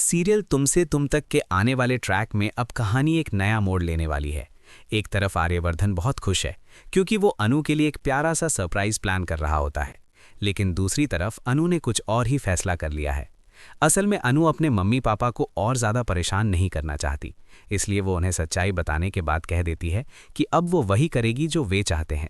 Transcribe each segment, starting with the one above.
Serial तुमसे तुम तक के आने वाले ट्रैक में अब कहानी एक नया मोड़ लेने वाली है। एक तरफ आर्यवर्धन बहुत खुश है क्योंकि वो अनु के लिए एक प्यारा सा सरप्राइज प्लान कर रहा होता है, लेकिन दूसरी तरफ अनु ने कुछ और ही फैसला कर लिया है। असल में अनु अपने मम्मी पापा को और ज़्यादा परेशान नहीं करना चाहती, इसलिए वो उन्हें सच्चाई बताने के बाद कह देती है कि अब वो वही करेगी जो वे चाहते हैं।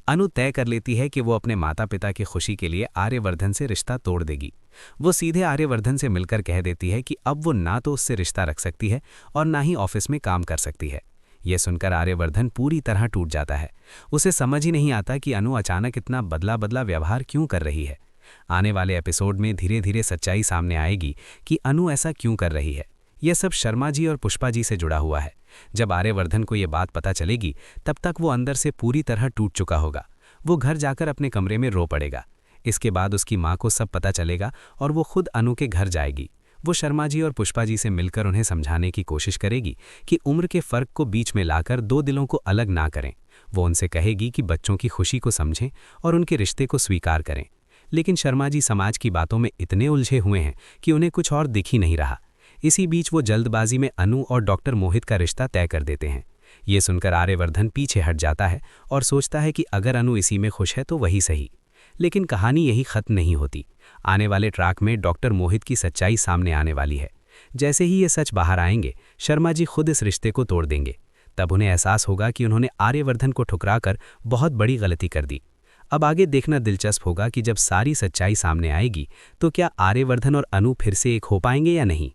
अनु तय कर लेती है कि वो अपने माता पिता की खुशी के लिए आर्यवर्धन से रिश्ता तोड़ देगी। वो सीधे आर्यवर्धन से मिलकर कह देती है कि अब वो ना तो उससे रिश्ता रख सकती है और ना ही ऑफिस में काम कर सकती है। यह सुनकर आर्यवर्धन पूरी तरह टूट जाता है। उसे समझ ही नहीं आता कि अनु अचानक इतना बदला बदला व्यवहार क्यों कर रही है। आने वाले एपिसोड में धीरे धीरे सच्चाई सामने आएगी कि अनु ऐसा क्यों कर रही है। यह सब शर्मा जी और पुष्पा जी से जुड़ा हुआ है। जब आर्यवर्धन को यह बात पता चलेगी तब तक वो अंदर से पूरी तरह टूट चुका होगा। वो घर जाकर अपने कमरे में रो पड़ेगा। इसके बाद उसकी माँ को सब पता चलेगा और वो खुद अनु के घर जाएगी। वो शर्मा जी और पुष्पा जी से मिलकर उन्हें समझाने की कोशिश करेगी कि उम्र के फ़र्क को बीच में लाकर दो दिलों को अलग ना करें। वो उनसे कहेगी कि बच्चों की खुशी को समझें और उनके रिश्ते को स्वीकार करें। लेकिन शर्मा जी समाज की बातों में इतने उलझे हुए हैं कि उन्हें कुछ और दिख ही नहीं रहा। इसी बीच वो जल्दबाजी में अनु और डॉक्टर मोहित का रिश्ता तय कर देते हैं। ये सुनकर आर्यवर्धन पीछे हट जाता है और सोचता है कि अगर अनु इसी में खुश है तो वही सही। लेकिन कहानी यही खत्म नहीं होती। आने वाले ट्रैक में डॉक्टर मोहित की सच्चाई सामने आने वाली है। जैसे ही ये सच बाहर आएंगे, शर्मा जी खुद इस रिश्ते को तोड़ देंगे। तब उन्हें एहसास होगा कि उन्होंने आर्यवर्धन को ठुकराकर बहुत बड़ी गलती कर दी। अब आगे देखना दिलचस्प होगा कि जब सारी सच्चाई सामने आएगी तो क्या आर्यवर्धन और अनु फिर से एक हो पाएंगे या नहीं।